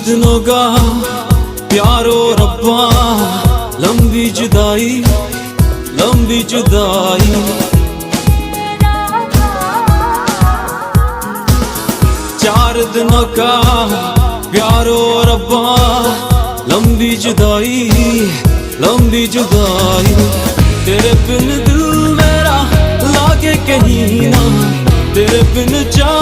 दिनों का प्यारो रब्बा, लंबी जुदाई लंबी जुदाई। 4 दिनों का प्यारो रब्बा, लंबी जुदाई लंबी जुदाई। तेरे बिन दिल मेरा लागे कहीं ना, तेरे बिन जा